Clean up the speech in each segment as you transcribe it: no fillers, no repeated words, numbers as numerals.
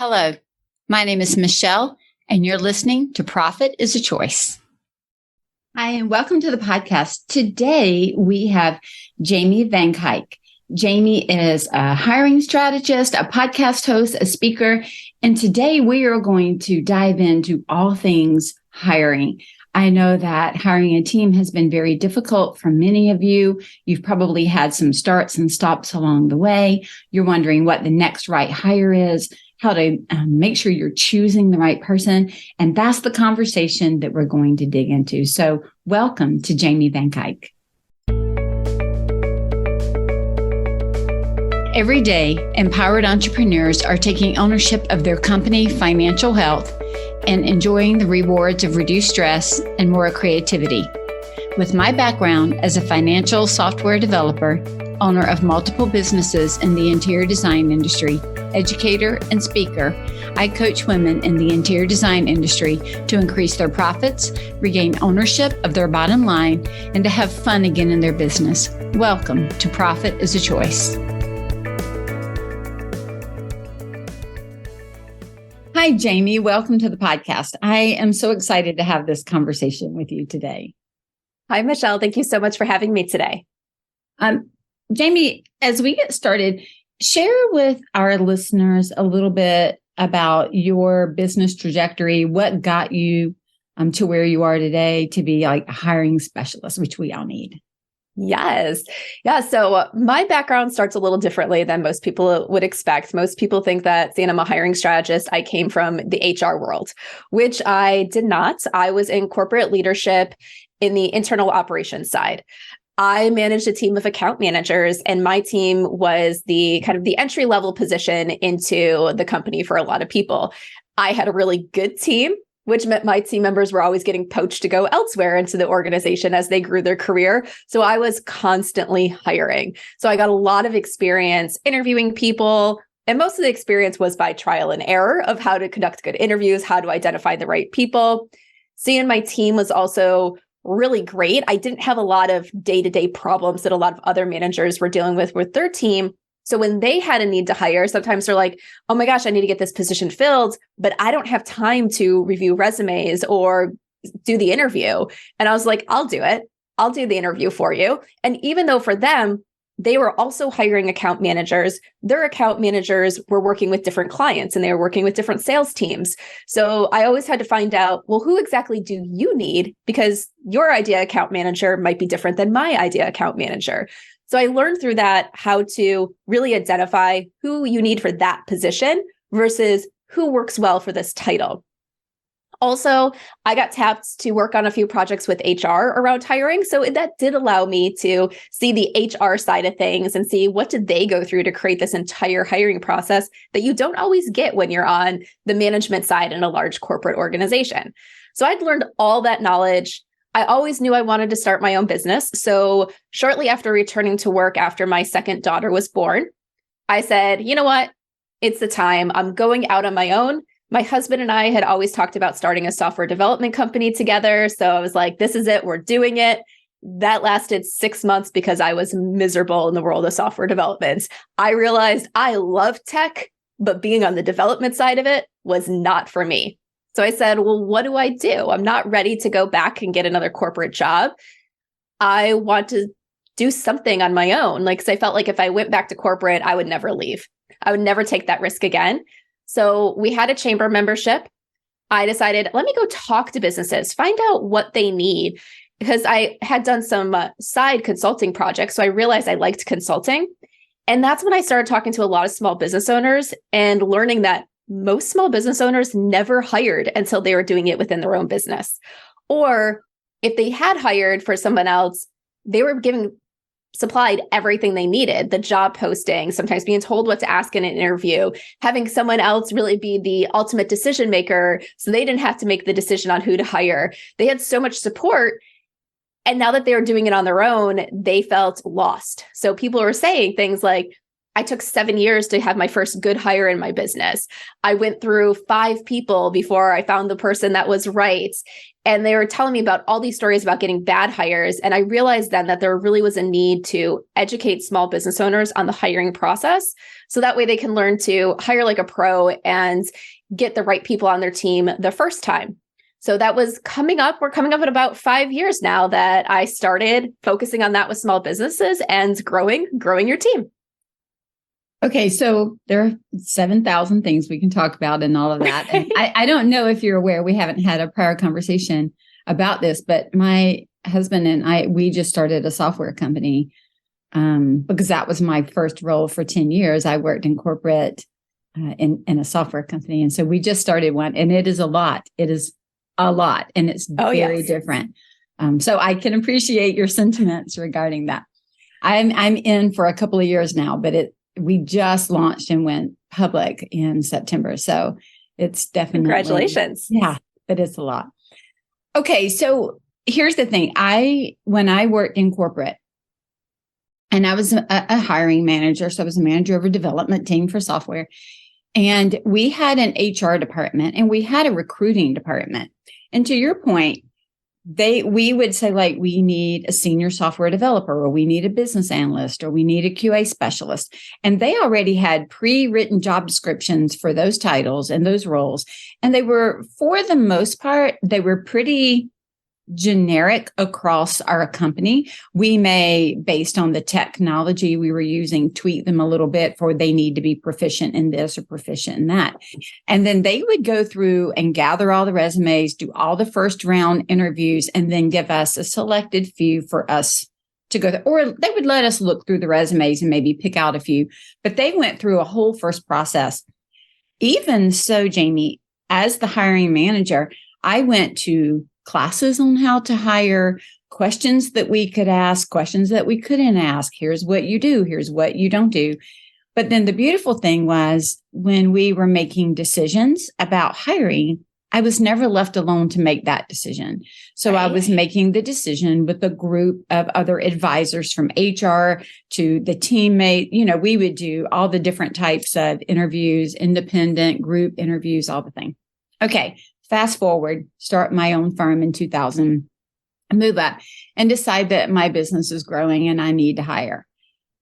Hello, my name is Michele, and you're listening to Profit is a Choice. Hi, and welcome to the podcast. Today, we have Jamie Van Cuyk. Jamie is a hiring strategist, a podcast host, a speaker, and today we are going to dive into all things hiring. I know that hiring a team has been very difficult for many of you. You've probably had some starts and stops along the way. You're wondering what the next right hire is, how to make sure you're choosing the right person. And that's the conversation that we're going to dig into. So welcome to Jamie Van Cuyk. Every day, empowered entrepreneurs are taking ownership of their company financial health and enjoying the rewards of reduced stress and more creativity. With my background as a financial software developer, owner of multiple businesses in the interior design industry, educator, and speaker, I coach women in the interior design industry to increase their profits, regain ownership of their bottom line, and to have fun again in their business. Welcome to Profit is a Choice. Hi, Jamie. Welcome to the podcast. I am so excited to have this conversation with you today. Hi, Michele. Thank you so much for having me today. Jamie, as we get started, share with our listeners a little bit about your business trajectory. What got you to where you are today to be like a hiring specialist, which we all need? Yes. Yeah. So my background starts a little differently than most people would expect. Most people think that saying I'm a hiring strategist, I came from the HR world, which I did not. I was in corporate leadership in the internal operations side. I managed a team of account managers, and my team was the kind of the entry level position into the company for a lot of people. I had a really good team, which meant my team members were always getting poached to go elsewhere into the organization as they grew their career. So I was constantly hiring. So I got a lot of experience interviewing people. And most of the experience was by trial and error of how to conduct good interviews, how to identify the right people. Seeing my team was also really great. I didn't have a lot of day-to-day problems that a lot of other managers were dealing with their team. So when they had a need to hire, sometimes they're like, oh my gosh, I need to get this position filled, but I don't have time to review resumes or do the interview. And I was like, I'll do it. I'll do the interview for you. And even though for them, they were also hiring account managers, their account managers were working with different clients and they were working with different sales teams. So I always had to find out, well, who exactly do you need? Because your idea account manager might be different than my idea account manager. So I learned through that how to really identify who you need for that position versus who works well for this title. Also, I got tapped to work on a few projects with HR around hiring. So that did allow me to see the HR side of things and see what did they go through to create this entire hiring process that you don't always get when you're on the management side in a large corporate organization. So I'd learned all that knowledge. I always knew I wanted to start my own business. So shortly after returning to work after my second daughter was born, I said, you know what? It's the time. I'm going out on my own. My husband and I had always talked about starting a software development company together. So I was like, this is it. We're doing it. That lasted 6 months because I was miserable in the world of software development. I realized I love tech, but being on the development side of it was not for me. So I said, well, what do I do? I'm not ready to go back and get another corporate job. I want to do something on my own. Like, 'cause I felt like if I went back to corporate, I would never leave. I would never take that risk again. So we had a chamber membership. I decided, let me go talk to businesses, find out what they need, because I had done some side consulting projects. So I realized I liked consulting. And that's when I started talking to a lot of small business owners and learning that most small business owners never hired until they were doing it within their own business. Or if they had hired for someone else, they were supplied everything they needed, the job posting, sometimes being told what to ask in an interview, having someone else really be the ultimate decision maker so they didn't have to make the decision on who to hire. They had so much support. And now that they were doing it on their own, they felt lost. So people were saying things like, I took 7 years to have my first good hire in my business. I went through 5 people before I found the person that was right. And they were telling me about all these stories about getting bad hires. And I realized then that there really was a need to educate small business owners on the hiring process. So that way they can learn to hire like a pro and get the right people on their team the first time. So that was coming up. We're coming up at about 5 years now that I started focusing on that with small businesses and growing your team. Okay, so there are 7,000 things we can talk about and all of that. And I don't know if you're aware, we haven't had a prior conversation about this, but my husband and we just started a software company because that was my first role for 10 years. I worked in corporate in a software company. And so we just started one, and it is a lot. It is a lot, and it's very different. So I can appreciate your sentiments regarding that. I'm in for a couple of years now, but we just launched and went public in September. So it's definitely. Congratulations. Yeah, but it's a lot. Okay. So here's the thing. When I worked in corporate and I was a hiring manager, so I was a manager of a development team for software, and we had an HR department and we had a recruiting department. And to your point, we would say, like, we need a senior software developer, or we need a business analyst, or we need a QA specialist. And they already had pre-written job descriptions for those titles and those roles. And they were, for the most part, they were pretty generic across our company. We may, based on the technology we were using, tweak them a little bit for they need to be proficient in this or proficient in that. And then they would go through and gather all the resumes, do all the first round interviews, and then give us a selected few for us to go through. Or they would let us look through the resumes and maybe pick out a few. But they went through a whole first process. Even so, Jamie, as the hiring manager, I went to classes on how to hire, questions that we could ask, questions that we couldn't ask. Here's what you do. Here's what you don't do. But then the beautiful thing was, when we were making decisions about hiring, I was never left alone to make that decision. So I was making the decision with a group of other advisors, from HR to the teammate. We would do all the different types of interviews, independent, group interviews, all the thing. Okay. Fast forward, start my own firm in 2000, move up and decide that my business is growing and I need to hire.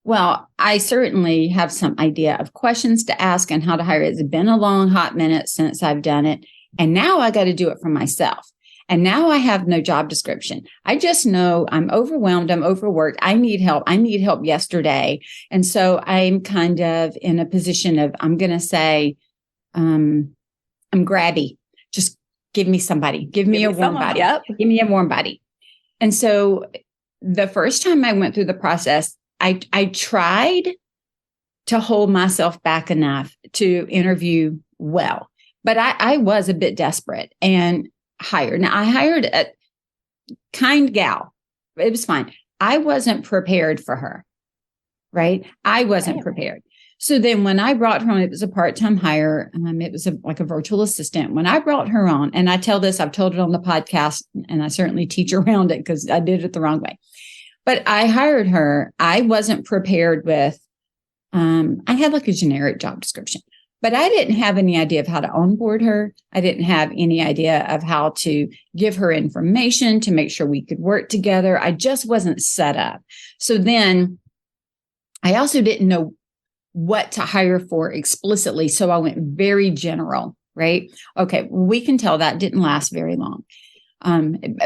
Well, I certainly have some idea of questions to ask and how to hire. It's been a long, hot minute since I've done it. And now I got to do it for myself. And now I have no job description. I just know I'm overwhelmed. I'm overworked. I need help. I need help yesterday. And so I'm kind of in a position of, I'm going to say, I'm grabby. Just give me somebody. Give me a warm body. Yep. Give me a warm body. And so the first time I went through the process, I tried to hold myself back enough to interview well, but I was a bit desperate and hired. Now, I hired a kind gal. It was fine. I wasn't prepared for her, right? I wasn't prepared. So then when I brought her on, it was a part-time hire. It was like a virtual assistant. When I brought her on, and I tell this, I've told it on the podcast, and I certainly teach around it because I did it the wrong way. But I hired her. I wasn't prepared with, I had like a generic job description, but I didn't have any idea of how to onboard her. I didn't have any idea of how to give her information to make sure we could work together. I just wasn't set up. So then I also didn't know what to hire for explicitly. So I went very general, right? Okay, we can tell that didn't last very long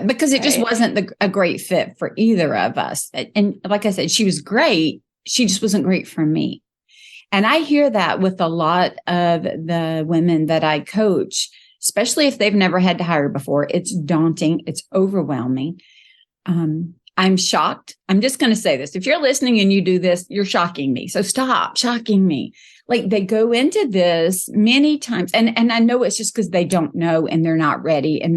because it just wasn't a great fit for either of us. And like I said, she was great. She just wasn't great for me. And I hear that with a lot of the women that I coach, especially if they've never had to hire before. It's daunting. It's overwhelming. I'm shocked. I'm just going to say this. If you're listening and you do this, you're shocking me. So stop shocking me. Like, they go into this many times. And I know it's just because they don't know and they're not ready and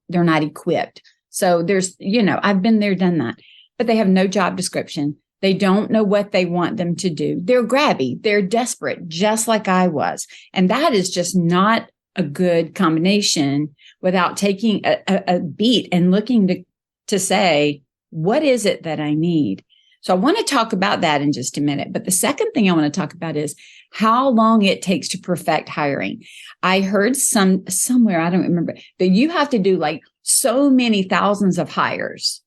they're not equipped. So there's, I've been there, done that, but they have no job description. They don't know what they want them to do. They're grabby. They're desperate, just like I was. And that is just not a good combination without taking a beat and looking to say, what is it that I need? So I want to talk about that in just a minute. But the second thing I want to talk about is how long it takes to perfect hiring. I heard somewhere, I don't remember, that you have to do like so many thousands of hires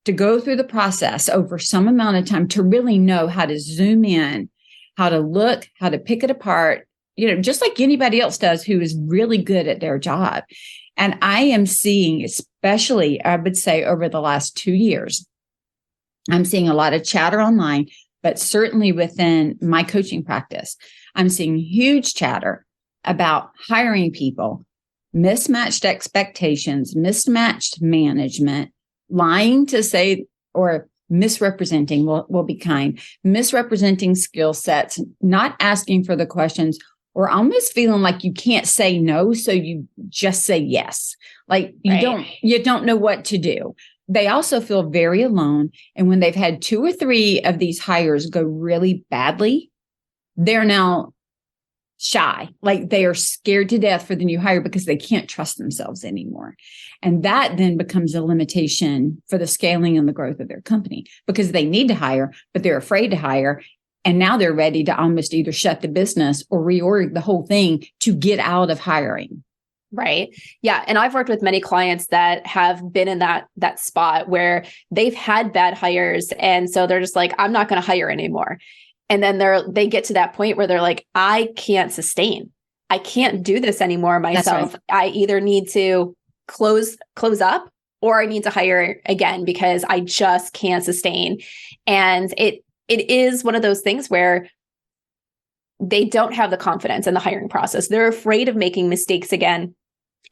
to go through the process over some amount of time to really know how to zoom in, how to look, how to pick it apart, just like anybody else does who is really good at their job. And I am seeing, especially, I would say over the last 2 years, I'm seeing a lot of chatter online, but certainly within my coaching practice, I'm seeing huge chatter about hiring people, mismatched expectations, mismatched management, lying to say, or misrepresenting, will be kind, misrepresenting skill sets, not asking for the questions, or almost feeling like you can't say no, so you just say yes. Like you don't know what to do. They also feel very alone. And when they've had 2 or 3 of these hires go really badly, they're now shy. Like they are scared to death for the new hire because they can't trust themselves anymore. And that then becomes a limitation for the scaling and the growth of their company because they need to hire, but they're afraid to hire. And now they're ready to almost either shut the business or reorg the whole thing to get out of hiring. Right. Yeah. And I've worked with many clients that have been in that spot where they've had bad hires. And so they're just like, I'm not going to hire anymore. And then they get to that point where they're like, I can't sustain. I can't do this anymore myself. Right. I either need to close up or I need to hire again because I just can't sustain. And it is one of those things where they don't have the confidence in the hiring process. They're afraid of making mistakes again.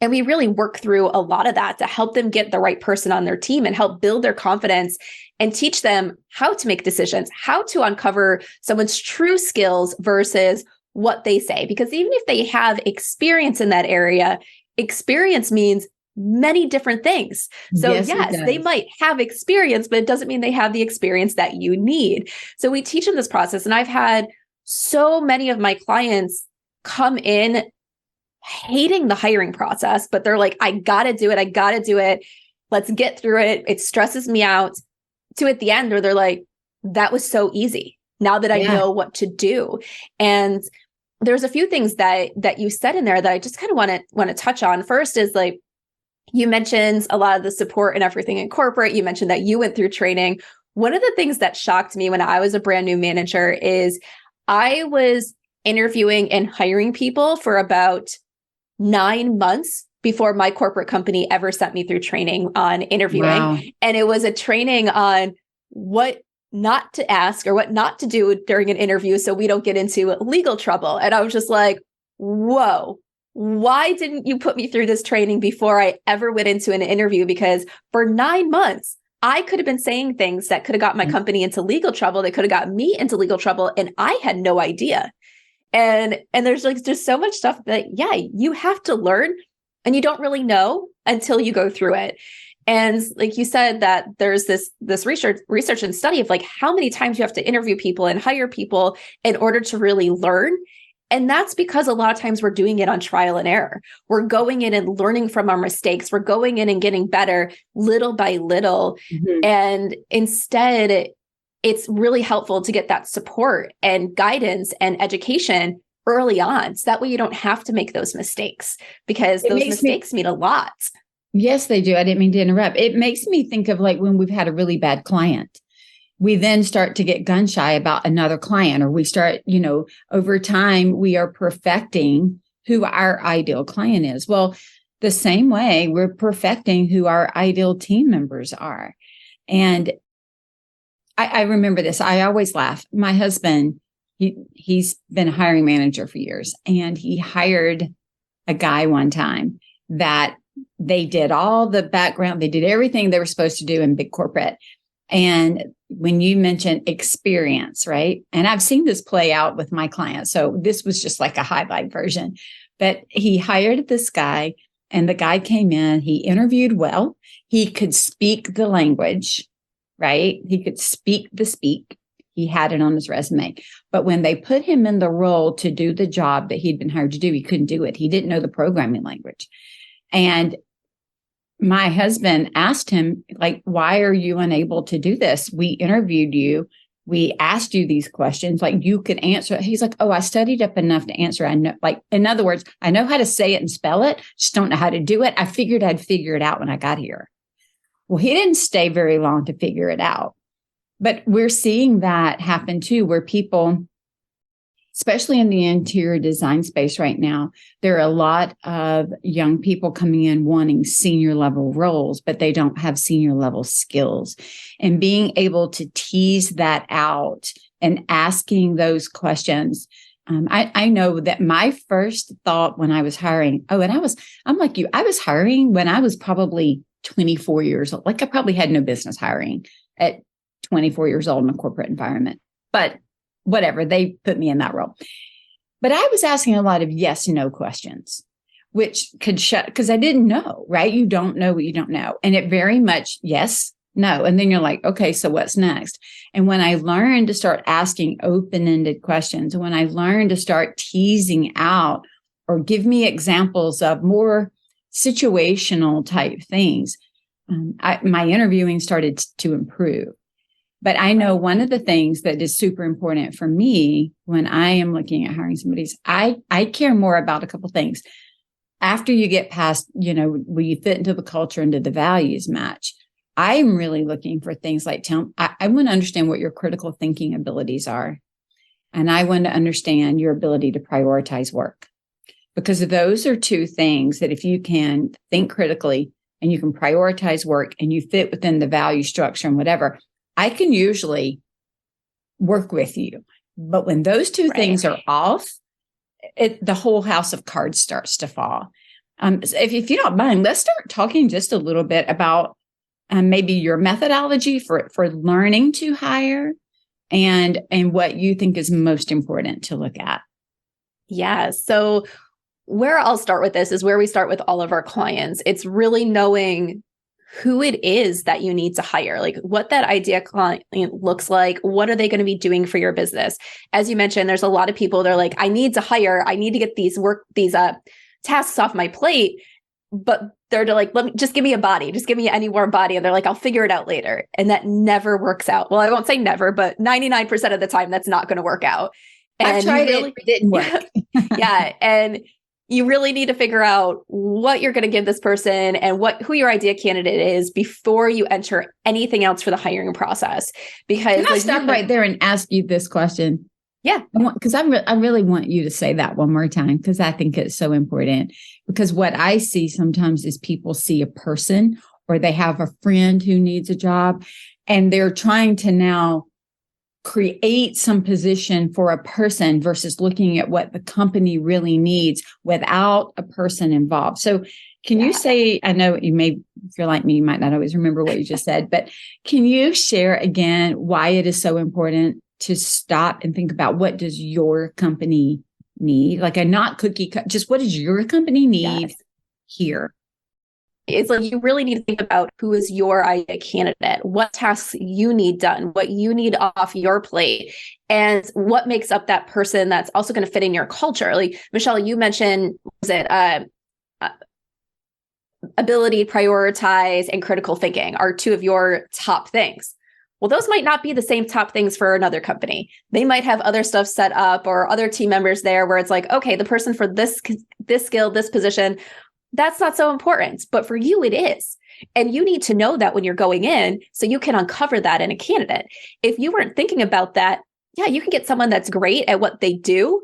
And we really work through a lot of that to help them get the right person on their team and help build their confidence and teach them how to make decisions, how to uncover someone's true skills versus what they say. Because even if they have experience in that area, experience means many different things. So yes, they might have experience, but it doesn't mean they have the experience that you need. So we teach them this process. And I've had so many of my clients come in hating the hiring process, but they're like, I got to do it. Let's get through it. It stresses me out. To at the end where they're like, that was so easy now that I know what to do. And there's a few things that you said in there that I just kind of want to touch on. First is like, you mentioned a lot of the support and everything in corporate. You mentioned that you went through training. One of the things that shocked me when I was a brand new manager is I was interviewing and hiring people for about 9 months before my corporate company ever sent me through training on interviewing. Wow. And it was a training on what not to ask or what not to do during an interview so we don't get into legal trouble. And I was just like, whoa, why didn't you put me through this training before I ever went into an interview? Because for 9 months, I could have been saying things that could have got my company into legal trouble. They could have got me into legal trouble. And I had no idea. And there's like just so much stuff that, you have to learn. And you don't really know until you go through it. And like you said, that there's this research and study of like how many times you have to interview people and hire people in order to really learn. And that's because a lot of times we're doing it on trial and error. We're going in and learning from our mistakes. We're going in and getting better little by little. Mm-hmm. And instead, it's really helpful to get that support and guidance and education early on. So that way you don't have to make those mistakes because those mistakes mean a lot. Yes, they do. I didn't mean to interrupt. It makes me think of like when we've had a really bad client, we then start to get gun shy about another client, or we start, over time, we are perfecting who our ideal client is. Well, the same way we're perfecting who our ideal team members are. And I remember this. I always laugh. My husband, he's been a hiring manager for years, and he hired a guy one time that they did all the background. They did everything they were supposed to do in big corporate. And when you mentioned experience, right? And I've seen this play out with my clients. So this was just like a highlight version. But he hired this guy, and the guy came in, he interviewed well. He could speak the language, right? He could speak the speak. He had it on his resume. But when they put him in the role to do the job that he'd been hired to do, he couldn't do it. He didn't know the programming language. And my husband asked him, like, why are you unable to do this? We interviewed you. We asked you these questions, like you could answer. He's like, oh, I studied up enough to answer. I know, like, in other words, I know how to say it and spell it, just don't know how to do it. I figured I'd figure it out when I got here. Well, he didn't stay very long to figure it out. But we're seeing that happen too, where people, especially in the interior design space right now, there are a lot of young people coming in wanting senior level roles, but they don't have senior level skills. And being able to tease that out and asking those questions. I know that my first thought when I was hiring, I'm like you, I was hiring when I was probably 24 years old. Like I probably had no business hiring at 24 years old in a corporate environment, but whatever, they put me in that role. But I was asking a lot of yes, no questions, which could because I didn't know, right? You don't know what you don't know. And it very much, yes, no. And then you're like, okay, so what's next? And when I learned to start asking open-ended questions, when I learned to start teasing out or give me examples of more situational type things, my interviewing started to improve. But I know one of the things that is super important for me when I am looking at hiring somebody is I care more about a couple of things. After you get past, will you fit into the culture and do the values match? I'm really looking for things like, I want to understand what your critical thinking abilities are. And I want to understand your ability to prioritize work. Because those are two things that if you can think critically and you can prioritize work and you fit within the value structure and whatever, I can usually work with you. But when those two things are off, the whole house of cards starts to fall. So if you don't mind, let's start talking just a little bit about maybe your methodology for learning to hire and what you think is most important to look at. Yeah. So where I'll start with this is where we start with all of our clients. It's really knowing who it is that you need to hire, like what that idea client looks like. What are they going to be doing for your business? As you mentioned, there's a lot of people, they're like, I need to get these tasks off my plate, but they're like, just give me a body, just give me any warm body. And they're like, I'll figure it out later. And that never works out. Well, I won't say never, but 99% of the time that's not going to work out. And I've tried it didn't work. Yeah. And you really need to figure out what you're going to give this person and who your idea candidate is before you enter anything else for the hiring process. Because can I stop right there and ask you this question? Yeah, because I really want you to say that one more time, because I think it's so important. Because what I see sometimes is people see a person or they have a friend who needs a job and they're trying to now create some position for a person versus looking at what the company really needs without a person involved. So can you say, I know you may feel like me, you might not always remember what you just said, but can you share again why it is so important to stop and think about what does your company need? Like a not cookie cut, just what does your company need here? It's like you really need to think about who is your idea candidate, what tasks you need done, what you need off your plate, and what makes up that person that's also going to fit in your culture. Like Michele, you mentioned, ability, prioritize, and critical thinking are two of your top things. Well, those might not be the same top things for another company. They might have other stuff set up or other team members there where it's like, okay, the person for this skill, this position, that's not so important, but for you, it is. And you need to know that when you're going in so you can uncover that in a candidate. If you weren't thinking about that, you can get someone that's great at what they do,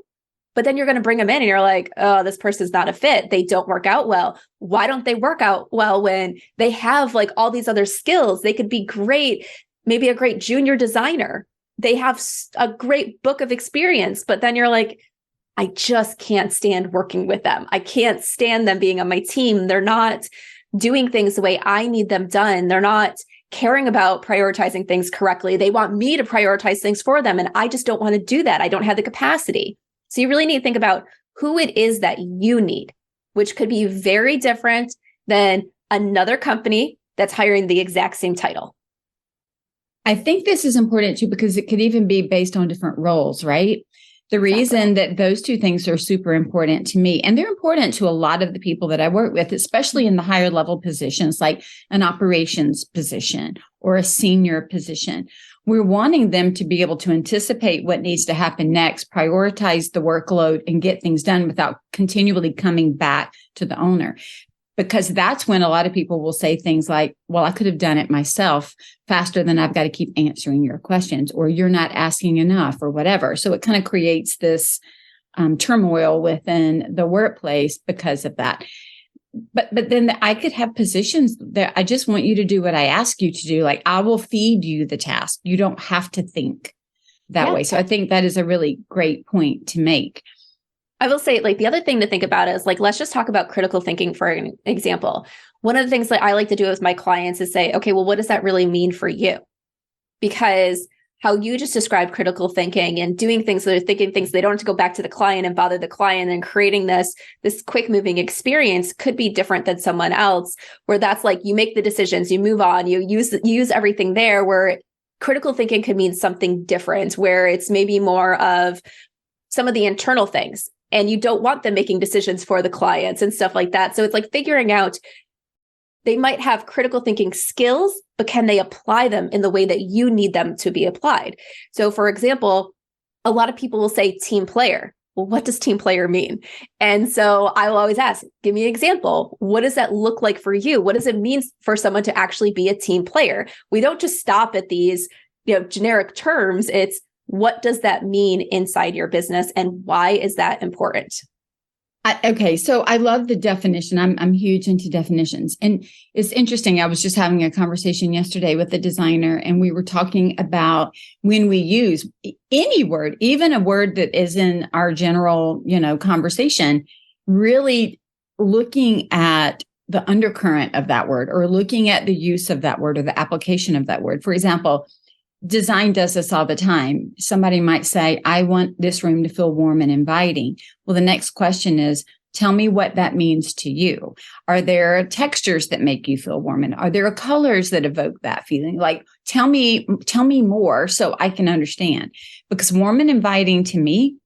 but then you're going to bring them in and you're like, oh, this person's not a fit. They don't work out well. Why don't they work out well when they have like all these other skills? They could be great, maybe a great junior designer. They have a great book of experience, but then you're like, I just can't stand working with them. I can't stand them being on my team. They're not doing things the way I need them done. They're not caring about prioritizing things correctly. They want me to prioritize things for them. And I just don't want to do that. I don't have the capacity. So you really need to think about who it is that you need, which could be very different than another company that's hiring the exact same title. I think this is important too, because it could even be based on different roles, right? The reason that those two things are super important to me, and they're important to a lot of the people that I work with, especially in the higher level positions, like an operations position or a senior position. We're wanting them to be able to anticipate what needs to happen next, prioritize the workload, and get things done without continually coming back to the owner. Because that's when a lot of people will say things like, well, I could have done it myself faster than I've got to keep answering your questions, or you're not asking enough, or whatever. So it kind of creates this turmoil within the workplace because of that. But then I could have positions that I just want you to do what I ask you to do. Like, I will feed you the task. You don't have to think that way. So I think that is a really great point to make. I will say, like, the other thing to think about is, like, let's just talk about critical thinking for an example. One of the things that I like to do with my clients is say, okay, well, what does that really mean for you? Because how you just described critical thinking and doing things that are thinking things, they don't have to go back to the client and bother the client, and creating this quick moving experience could be different than someone else, where that's like, you make the decisions, you move on, you use everything there, where critical thinking could mean something different, where it's maybe more of some of the internal things. And you don't want them making decisions for the clients and stuff like that. So it's like figuring out, they might have critical thinking skills, but can they apply them in the way that you need them to be applied? So for example, a lot of people will say team player. Well, what does team player mean? And so I will always ask, give me an example. What does that look like for you? What does it mean for someone to actually be a team player? We don't just stop at these, generic terms. It's, what does that mean inside your business, and why is that important? Okay, so I love the definition. I'm huge into definitions. And it's interesting. I was just having a conversation yesterday with a designer, and we were talking about when we use any word, even a word that is in our general, conversation, really looking at the undercurrent of that word, or looking at the use of that word or the application of that word. For example, design does this all the time. Somebody might say, I want this room to feel warm and inviting. Well, the next question is, tell me what that means to you. Are there textures that make you feel warm? And are there colors that evoke that feeling? Like, tell me more so I can understand. Because warm and inviting to me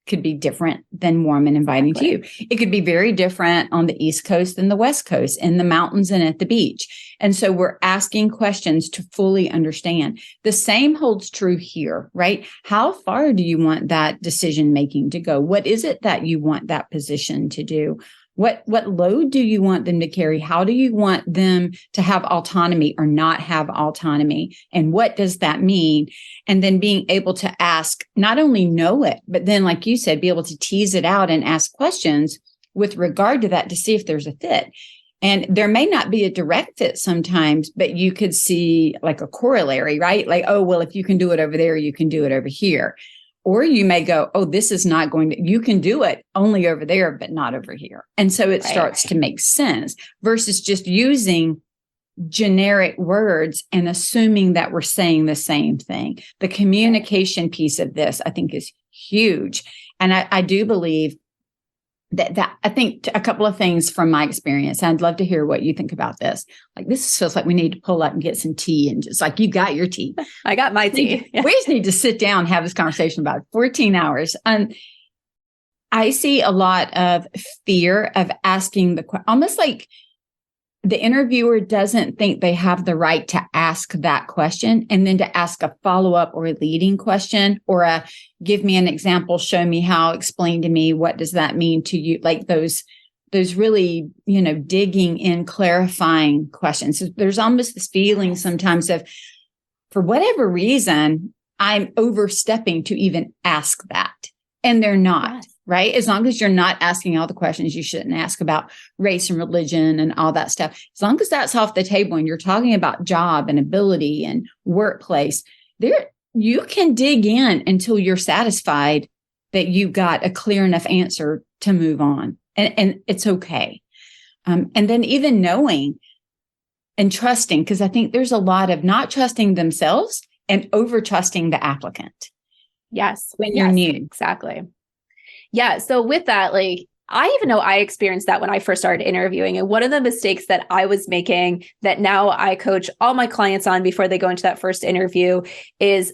could be different than warm and inviting to you. It could be very different on the East Coast than the West Coast, in the mountains and at the beach. And so we're asking questions to fully understand. The same holds true here, right? How far do you want that decision making to go? What is it that you want that position to do? What load do you want them to carry? How do you want them to have autonomy or not have autonomy? And what does that mean? And then being able to ask, not only know it, but then, like you said, be able to tease it out and ask questions with regard to that to see if there's a fit. And there may not be a direct fit sometimes, but you could see like a corollary, right? Like, oh, well, if you can do it over there, you can do it over here. Or you may go, oh, this is not going to, you can do it only over there, but not over here. And so it starts to make sense versus just using generic words and assuming that we're saying the same thing. The communication piece of this, I think, is huge. And I do believe that I think a couple of things from my experience. I'd love to hear what you think about this. Like, this feels like we need to pull up and get some tea, and just like, you got your tea. I got my tea. We just need to sit down and have this conversation about 14 hours. I see a lot of fear of asking the question, almost like the interviewer doesn't think they have the right to ask that question, and then to ask a follow-up or a leading question, or a give me an example, show me how, explain to me, what does that mean to you? Like those really, digging in, clarifying questions. So there's almost this feeling sometimes of, for whatever reason, I'm overstepping to even ask that. And they're not. Yes. Right? As long as you're not asking all the questions you shouldn't ask about race and religion and all that stuff, as long as that's off the table and you're talking about job and ability and workplace, you can dig in until you're satisfied that you got a clear enough answer to move on. And it's okay. And then even knowing and trusting, because I think there's a lot of not trusting themselves and over trusting the applicant. Yes. When you're new. Exactly. Yeah. So with that, like, I even know I experienced that when I first started interviewing. And one of the mistakes that I was making that now I coach all my clients on before they go into that first interview is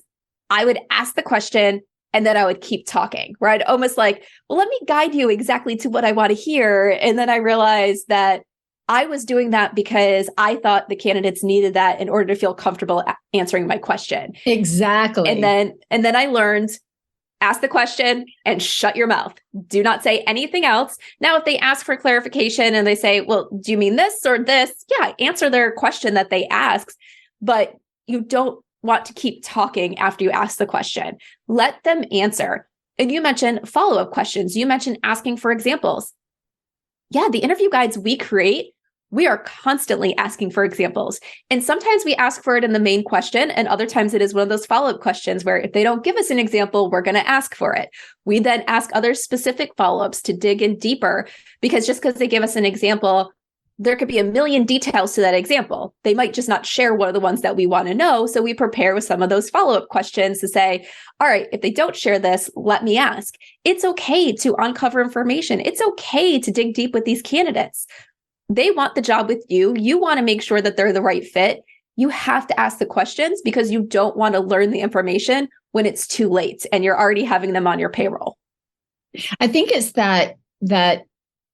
I would ask the question And then I would keep talking, right? Almost like, well, let me guide you exactly to what I want to hear. And then I realized that I was doing that because I thought the candidates needed that in order to feel comfortable answering my question. Exactly. And then I learned, ask the question and shut your mouth. Do not say anything else. Now, if they ask for clarification and they say, well, do you mean this or this? Yeah, answer their question that they ask, but you don't want to keep talking after you ask the question. Let them answer. And you mentioned follow-up questions. You mentioned asking for examples. Yeah, the interview guides we create, we are constantly asking for examples. And sometimes we ask for it in the main question, and other times it is one of those follow-up questions where if they don't give us an example, we're going to ask for it. We then ask other specific follow-ups to dig in deeper, because just because they give us an example, there could be a million details to that example. They might just not share one of the ones that we want to know. So we prepare with some of those follow-up questions to say, all right, if they don't share this, let me ask. It's okay to uncover information. It's okay to dig deep with these candidates. They want the job with you. You want to make sure that they're the right fit. You have to ask the questions because you don't want to learn the information when it's too late and you're already having them on your payroll. I think it's that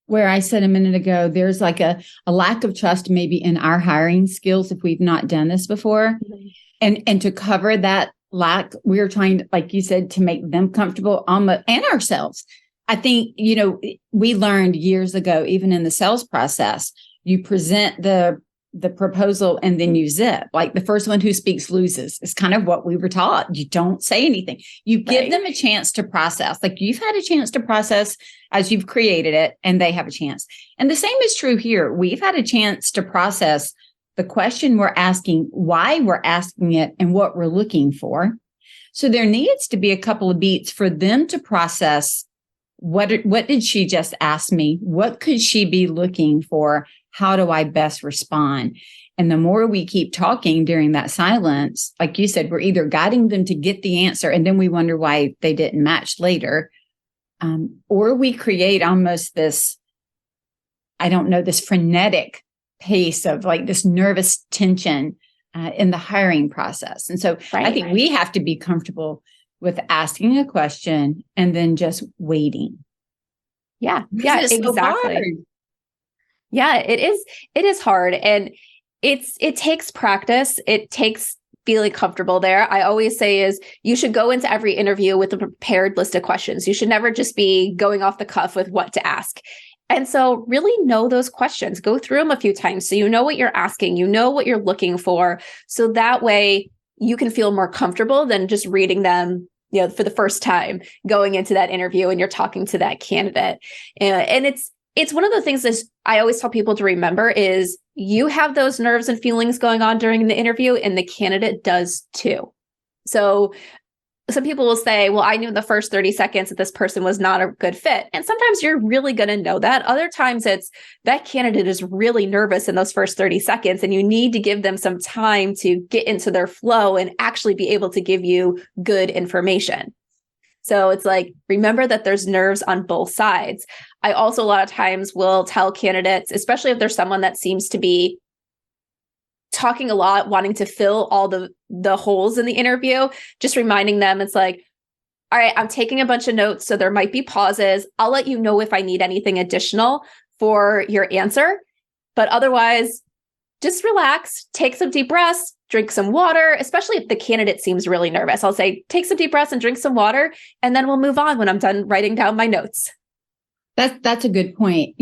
where I said a minute ago, there's like a lack of trust maybe in our hiring skills if we've not done this before. Mm-hmm. And to cover that lack, we're trying to, like you said, to make them comfortable and ourselves. I think, we learned years ago, even in the sales process, you present the proposal and then you zip. Like the first one who speaks loses. It's kind of what we were taught. You don't say anything. You give them a chance to process. Like you've had a chance to process as you've created it, and they have a chance. And the same is true here. We've had a chance to process the question we're asking, why we're asking it, and what we're looking for. So there needs to be a couple of beats for them to process. What did she just ask me? What could she be looking for? How do I best respond? And the more we keep talking during that silence, like you said, we're either guiding them to get the answer and then we wonder why they didn't match later. Or we create almost this, this frenetic pace of like this nervous tension in the hiring process. And so I think we have to be comfortable with asking a question and then just waiting. Yeah, exactly. So yeah, it is hard. And it takes practice. It takes feeling comfortable there. I always say is you should go into every interview with a prepared list of questions. You should never just be going off the cuff with what to ask. And so really know those questions, go through them a few times so you know what you're asking, you know what you're looking for. So that way you can feel more comfortable than just reading them, for the first time going into that interview and you're talking to that candidate. And it's one of the things that I always tell people to remember is you have those nerves and feelings going on during the interview and the candidate does too. So some people will say, well, I knew in the first 30 seconds that this person was not a good fit. And sometimes you're really going to know that. Other times it's that candidate is really nervous in those first 30 seconds and you need to give them some time to get into their flow and actually be able to give you good information. So it's like, remember that there's nerves on both sides. I also a lot of times will tell candidates, especially if there's someone that seems to be talking a lot, wanting to fill all the holes in the interview, just reminding them it's like, all right, I'm taking a bunch of notes, so there might be pauses. I'll let you know if I need anything additional for your answer. But otherwise, just relax, take some deep breaths, drink some water, especially if the candidate seems really nervous. I'll say, take some deep breaths and drink some water, and then we'll move on when I'm done writing down my notes. That's a good point.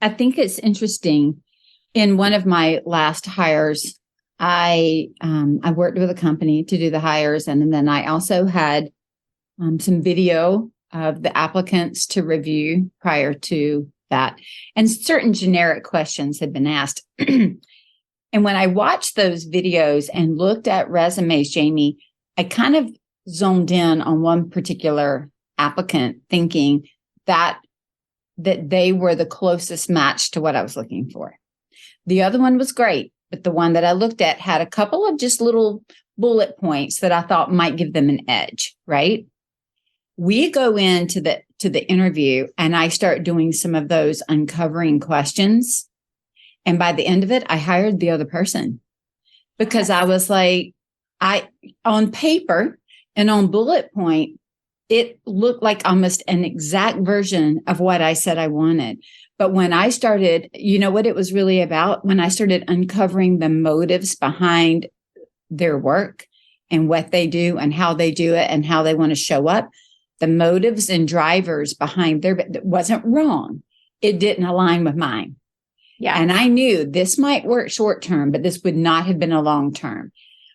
I think it's interesting. In one of my last hires, I worked with a company to do the hires, and then I also had some video of the applicants to review prior to that, and certain generic questions had been asked. And when I watched those videos and looked at resumes, Jamie, I kind of zoned in on one particular applicant, thinking that they were the closest match to what I was looking for. The other one was great, but the one that I looked at had a couple of just little bullet points that I thought might give them an edge, right? We go into the interview and I start doing some of those uncovering questions. And by the end of it, I hired the other person because I was like, on paper and on bullet point, it looked like almost an exact version of what I said I wanted. But when I started, you know what it was really about? When I started uncovering the motives behind their work and what they do and how they do it and how they want to show up, the motives and drivers behind it wasn't wrong. It didn't align with mine. Yeah. And I knew this might work short term, but this would not have been a long term.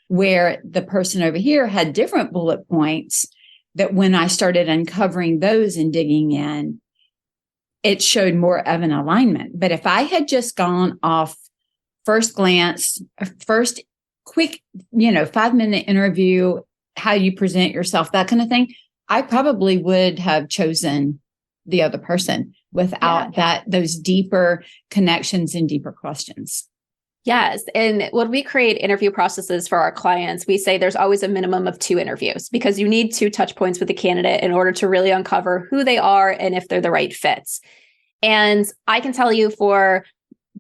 Where the person over here had different bullet points that when I started uncovering those and digging in, it showed more of an alignment. But if I had just gone off first glance, first quick, 5-minute interview, how you present yourself, that kind of thing, I probably would have chosen the other person without those deeper connections and deeper questions. Yes. And when we create interview processes for our clients, we say there's always a minimum of 2 interviews because you need 2 touch points with the candidate in order to really uncover who they are and if they're the right fits. And I can tell you for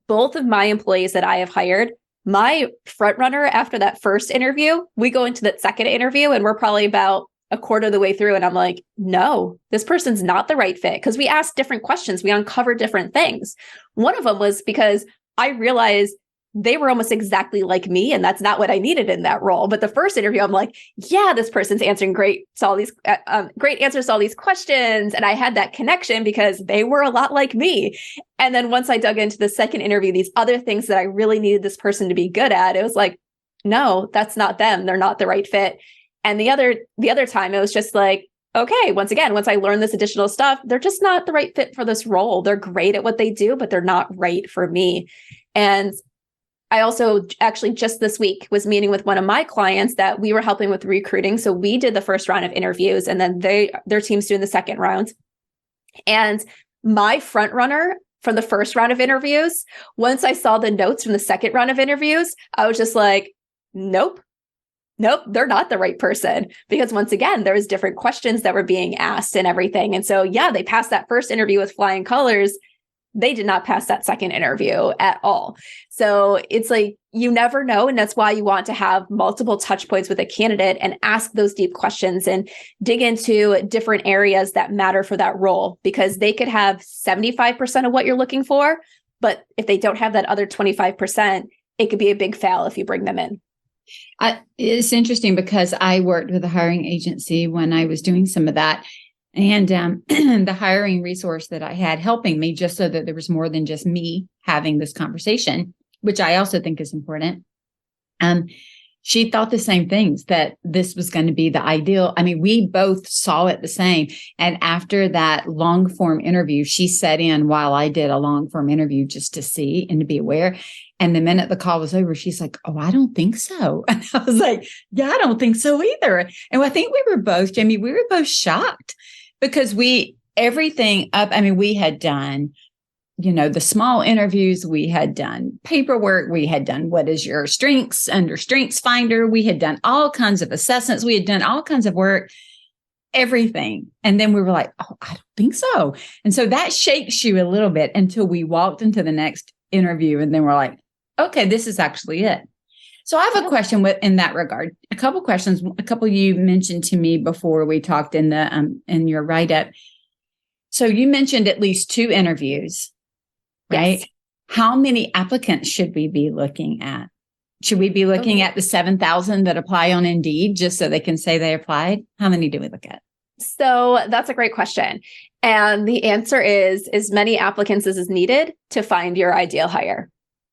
both of my employees that I have hired, my front runner after that first interview, we go into that second interview and we're probably about a quarter of the way through. And I'm like, no, this person's not the right fit because we asked different questions. We uncovered different things. One of them was because I realized they were almost exactly like me. And that's not what I needed in that role. But the first interview, I'm like, yeah, this person's answering great answers to all these questions. And I had that connection because they were a lot like me. And then once I dug into the second interview, these other things that I really needed this person to be good at, it was like, no, that's not them. They're not the right fit. And the other time, it was just like, okay, once I learned this additional stuff, they're just not the right fit for this role. They're great at what they do, but they're not right for me. And I also actually just this week was meeting with one of my clients that we were helping with recruiting. So we did the first round of interviews and then their team's doing the second round. And my front runner from the first round of interviews, once I saw the notes from the second round of interviews, I was just like, nope, they're not the right person. Because once again, there was different questions that were being asked and everything. And so, yeah, they passed that first interview with flying colors. They did not pass that second interview at all. So it's like, you never know. And that's why you want to have multiple touch points with a candidate and ask those deep questions and dig into different areas that matter for that role, because they could have 75% of what you're looking for. But if they don't have that other 25%, it could be a big fail if you bring them in. It's interesting because I worked with a hiring agency when I was doing some of that. And the hiring resource that I had helping me, just so that there was more than just me having this conversation, which I also think is important. She thought the same things, that this was going to be the ideal. I mean, we both saw it the same. And after that long form interview, she sat in while I did a long form interview just to see and to be aware. And the minute the call was over, she's like, oh, I don't think so. And I was like, yeah, I don't think so either. And I think we were both shocked because everything up. I mean, we had done, the small interviews, we had done paperwork, we had done what is your strengths under Strengths Finder. We had done all kinds of assessments. We had done all kinds of work, everything. And then we were like, oh, I don't think so. And so that shakes you a little bit until we walked into the next interview. And then we're like, okay, this is actually it. So I have a question in that regard. A couple questions. A couple you mentioned to me before we talked in in your write-up. So you mentioned at least 2 interviews, right? Yes. How many applicants should we be looking at? Should we be looking at the 7,000 that apply on Indeed just so they can say they applied? How many do we look at? So that's a great question. And the answer is as many applicants as is needed to find your ideal hire.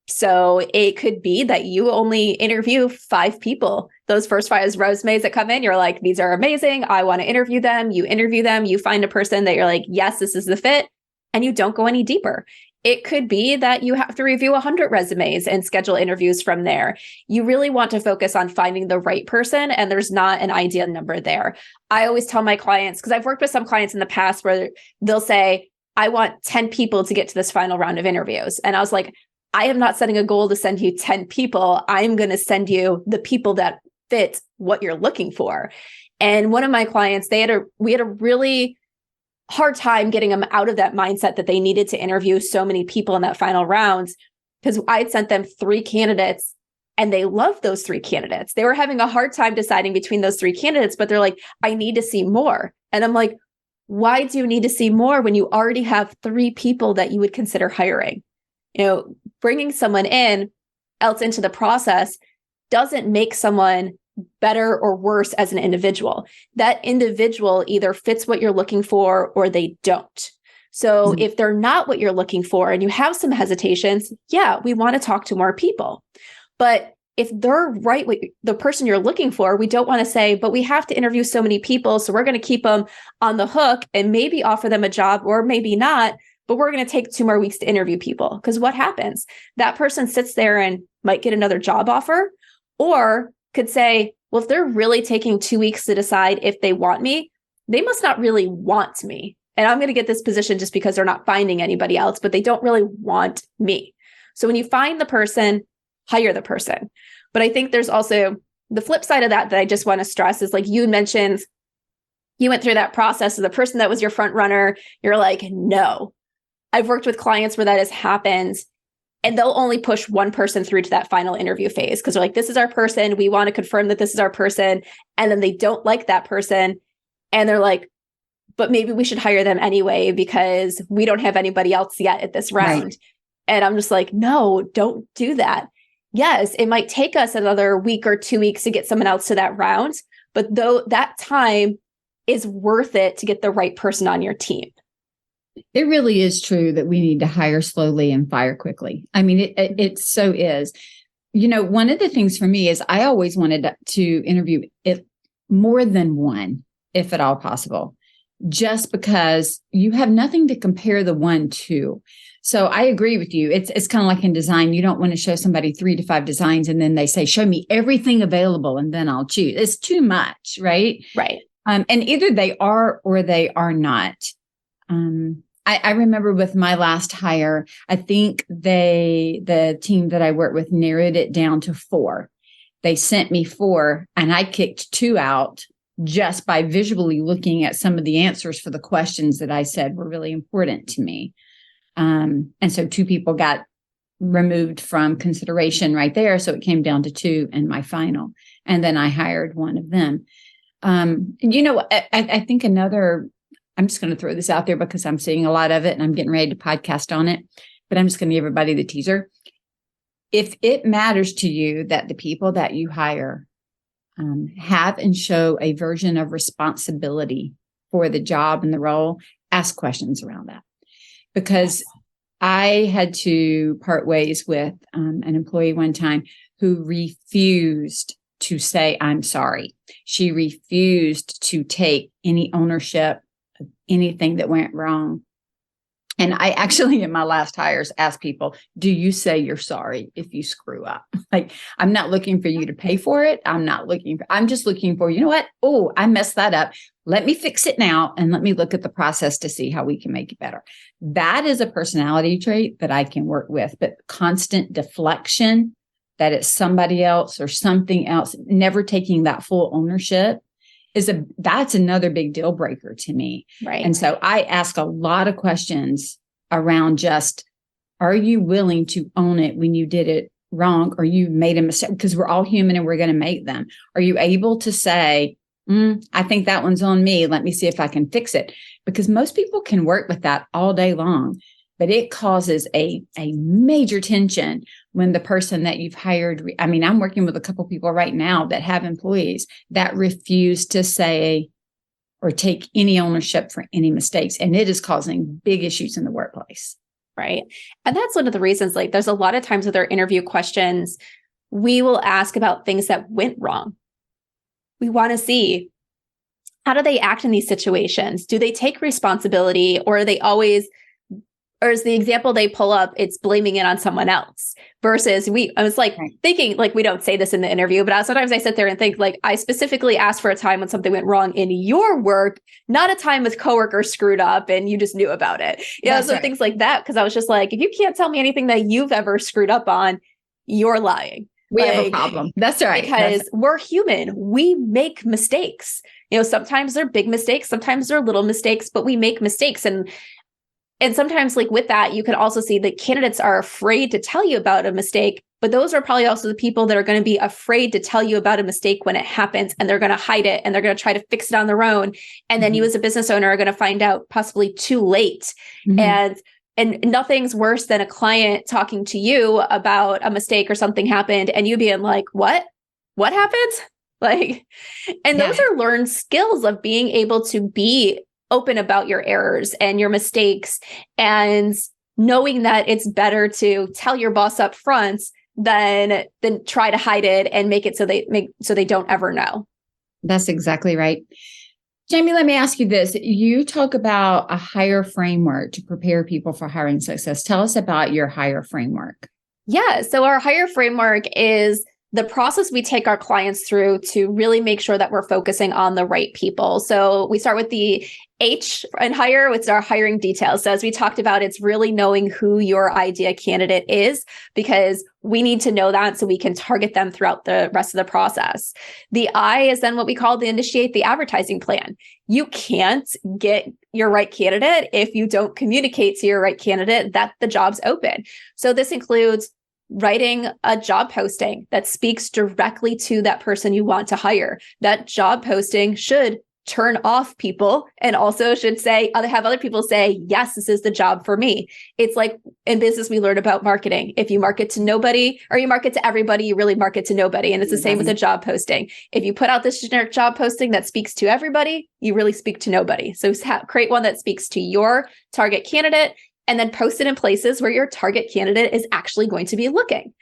So it could be that you only interview 5 people. Those first 5 resumes that come in, you're like, these are amazing. I want to interview them. You interview them. You find a person that you're like, yes, this is the fit. And you don't go any deeper. It could be that you have to review 100 resumes and schedule interviews from there. You really want to focus on finding the right person, and there's not an ideal number there. I always tell my clients, because I've worked with some clients in the past where they'll say, I want 10 people to get to this final round of interviews. And I was like, I am not setting a goal to send you 10 people. I'm going to send you the people that fit what you're looking for. And one of my clients, we had a really hard time getting them out of that mindset that they needed to interview so many people in that final round, because I had sent them 3 candidates and they loved those 3 candidates. They were having a hard time deciding between those 3 candidates, but they're like, I need to see more. And I'm like, why do you need to see more when you already have 3 people that you would consider hiring? Bringing someone else into the process doesn't make someone better or worse as an individual. That individual either fits what you're looking for or they don't. So if they're not what you're looking for and you have some hesitations, yeah, we want to talk to more people. But if they're right with the person you're looking for, we don't want to say, but we have to interview so many people, so we're going to keep them on the hook and maybe offer them a job or maybe not, but we're going to take 2 more weeks to interview people. Because what happens? That person sits there and might get another job offer, or could say, well, if they're really taking 2 weeks to decide if they want me, they must not really want me. And I'm going to get this position just because they're not finding anybody else, but they don't really want me. So when you find the person, hire the person. But I think there's also the flip side of that I just want to stress is, like you mentioned, you went through that process of the person that was your front runner. You're like, no. I've worked with clients where that has happened, and they'll only push one person through to that final interview phase because they're like, this is our person. We want to confirm that this is our person. And then they don't like that person. And they're like, but maybe we should hire them anyway because we don't have anybody else yet at this round. Right. And I'm just like, no, don't do that. Yes, it might take us another week or 2 weeks to get someone else to that round, but though that time is worth it to get the right person on your team. It really is true that we need to hire slowly and fire quickly. I mean, it so is. One of the things for me is I always wanted to interview more than one, if at all possible, just because you have nothing to compare the one to. So I agree with you. It's kind of like in design. You don't want to show somebody 3 to 5 designs and then they say, show me everything available and then I'll choose. It's too much, right? Right. And either they are or they are not. I remember with my last hire, I think the team that I worked with narrowed it down to 4. They sent me 4 and I kicked 2 out just by visually looking at some of the answers for the questions that I said were really important to me. And so 2 people got removed from consideration right there. So it came down to 2 in my final. And then I hired one of them. I think I'm just going to throw this out there because I'm seeing a lot of it and I'm getting ready to podcast on it, but I'm just going to give everybody the teaser. If it matters to you that the people that you hire have and show a version of responsibility for the job and the role, ask questions around that. Because I had to part ways with an employee one time who refused to say, I'm sorry. She refused to take any ownership of anything that went wrong. And I actually, in my last hires, asked people, do you say you're sorry if you screw up? Like, I'm not looking for you to pay for it. I'm just looking for, you know what? Oh, I messed that up. Let me fix it now. And let me look at the process to see how we can make it better. That is a personality trait that I can work with, but constant deflection, that it's somebody else or something else, never taking that full ownership that's another big deal breaker to me. Right. And so I ask a lot of questions around just, are you willing to own it when you did it wrong or you made a mistake? Because we're all human and we're going to make them. Are you able to say, I think that one's on me. Let me see if I can fix it. Because most people can work with that all day long, but it causes a major tension when the person that you've hired, I'm working with a couple people right now that have employees that refuse to say or take any ownership for any mistakes. And it is causing big issues in the workplace. Right. And that's one of the reasons, like, there's a lot of times with our interview questions, we will ask about things that went wrong. We want to see, how do they act in these situations? Do they take responsibility, or are they always, or is the example they pull up, it's blaming it on someone else versus I was like thinking, like, we don't say this in the interview, but sometimes I sit there and think, like, I specifically asked for a time when something went wrong in your work, not a time with coworkers screwed up and you just knew about it. Things like that. Cause I was just like, if you can't tell me anything that you've ever screwed up on, you're lying. We have a problem. That's right. Because we're human. We make mistakes. Sometimes they're big mistakes, sometimes they're little mistakes, but we make mistakes. And sometimes, like, with that, you can also see that candidates are afraid to tell you about a mistake But those are probably also the people that are going to be afraid to tell you about a mistake when it happens, and they're going to hide it and they're going to try to fix it on their own. And then you as a business owner are going to find out possibly too late. And nothing's worse than a client talking to you about a mistake or something happened and you being like, what happened? Like, and those are learned skills of being able to be open about your errors and your mistakes, and knowing that it's better to tell your boss up front than try to hide it and make it so they don't ever know. That's exactly right. Jamie, let me ask you this. You talk about a hire framework to prepare people for hiring success. Tell us about your hire framework. Yeah. So our hire framework is the process we take our clients through to really make sure that we're focusing on the right people. So we start with the H in hire, which is our hiring details. So as we talked about, it's really knowing who your idea candidate is, because we need to know that so we can target them throughout the rest of the process. The I is then what we call the initiate the advertising plan. You can't get your right candidate if you don't communicate to your right candidate that the job's open. So this includes writing a job posting that speaks directly to that person you want to hire. That job posting should turn off people and also should have other people say, yes, this is the job for me. It's like in business, we learn about marketing. If you market to nobody or you market to everybody, you really market to nobody. And it's the same with a job posting. If you put out this generic job posting that speaks to everybody, you really speak to nobody. So create one that speaks to your target candidate and then post it in places where your target candidate is actually going to be looking.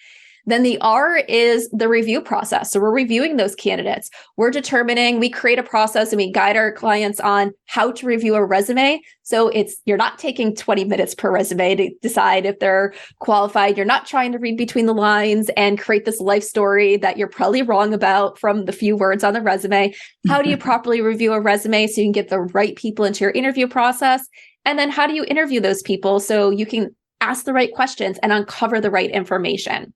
Then the R is the review process. So we're reviewing those candidates. We create a process and we guide our clients on how to review a resume. So you're not taking 20 minutes per resume to decide if they're qualified. You're not trying to read between the lines and create this life story that you're probably wrong about from the few words on the resume. How do you properly review a resume so you can get the right people into your interview process? And then how do you interview those people so you can ask the right questions and uncover the right information?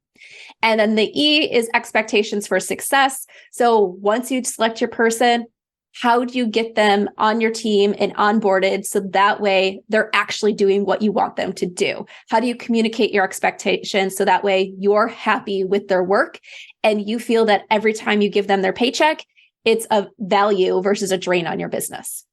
And then the E is expectations for success. So once you select your person, how do you get them on your team and onboarded so that way they're actually doing what you want them to do? How do you communicate your expectations so that way you're happy with their work and you feel that every time you give them their paycheck, it's of value versus a drain on your business?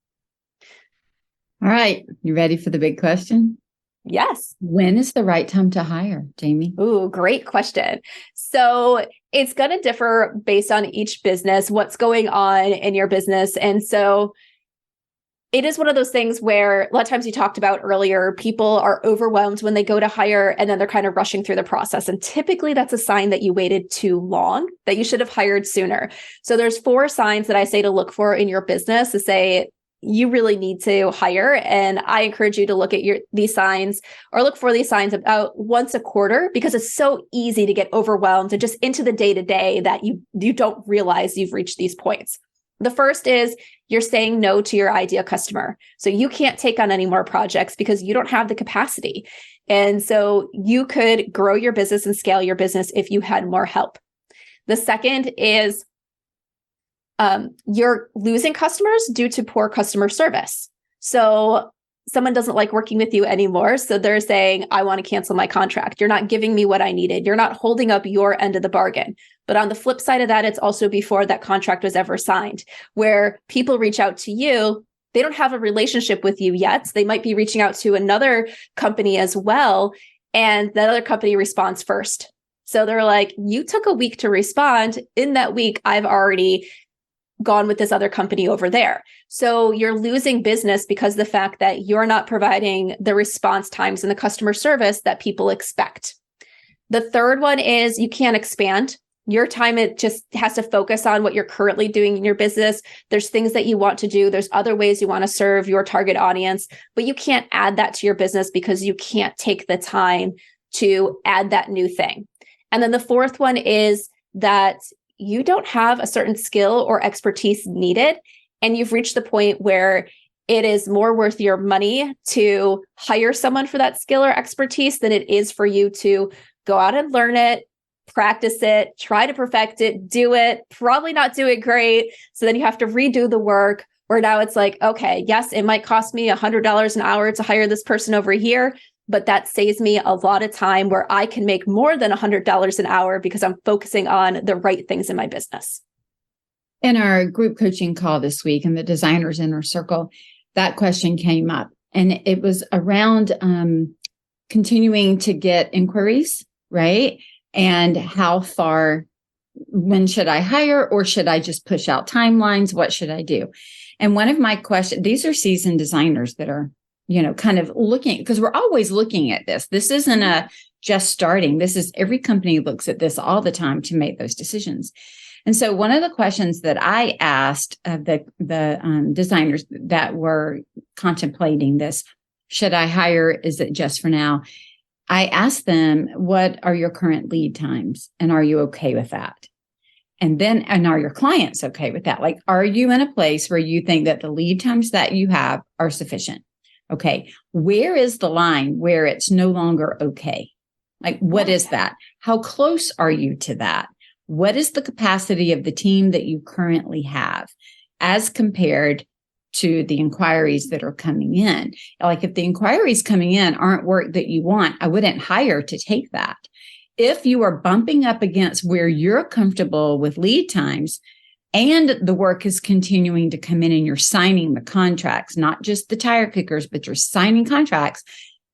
All right. You ready for the big question? Yes. When is the right time to hire, Jamie? Ooh, great question. So it's going to differ based on each business, what's going on in your business. And so it is one of those things where a lot of times you talked about earlier, people are overwhelmed when they go to hire and then they're kind of rushing through the process. And typically that's a sign that you waited too long, that you should have hired sooner. So there's 4 signs that I say to look for in your business to say, you really need to hire. And I encourage you to look at these signs or look for these signs about once a quarter, because it's so easy to get overwhelmed and just into the day-to-day that you don't realize you've reached these points. The first is you're saying no to your ideal customer. So you can't take on any more projects because you don't have the capacity. And so you could grow your business and scale your business if you had more help. The second is you're losing customers due to poor customer service. So someone doesn't like working with you anymore. So they're saying, I want to cancel my contract. You're not giving me what I needed. You're not holding up your end of the bargain. But on the flip side of that, it's also before that contract was ever signed, where people reach out to you. They don't have a relationship with you yet. They might be reaching out to another company as well. And that other company responds first. So they're like, you took a week to respond. In that week, I've already gone with this other company over there. So you're losing business because of the fact that you're not providing the response times and the customer service that people expect. The third one is you can't expand. Your time, it just has to focus on what you're currently doing in your business. There's things that you want to do. There's other ways you want to serve your target audience, but you can't add that to your business because you can't take the time to add that new thing. And then the fourth one is that you don't have a certain skill or expertise needed, and you've reached the point where it is more worth your money to hire someone for that skill or expertise than it is for you to go out and learn it, practice it, try to perfect it, do it, probably not do it great. So then you have to redo the work, where now it's like, okay, yes, it might cost me $100 an hour to hire this person over here, but that saves me a lot of time where I can make more than $100 an hour because I'm focusing on the right things in my business. In our group coaching call this week and the designers inner circle, that question came up, and it was around continuing to get inquiries, right? And how far, when should I hire, or should I just push out timelines? What should I do? And one of my questions, these are seasoned designers that are, kind of looking, because we're always looking at this. This isn't a just starting. This is, every company looks at this all the time to make those decisions. And so one of the questions that I asked the designers that were contemplating this, should I hire? Is it just for now? I asked them, what are your current lead times? And are you okay with that? And are your clients okay with that? Like, are you in a place where you think that the lead times that you have are sufficient? Okay. Where is the line where it's no longer okay? Like, what is that? How close are you to that? What is the capacity of the team that you currently have as compared to the inquiries that are coming in? Like, if the inquiries coming in aren't work that you want, I wouldn't hire to take that. If you are bumping up against where you're comfortable with lead times and the work is continuing to come in and you're signing the contracts, not just the tire kickers, but you're signing contracts,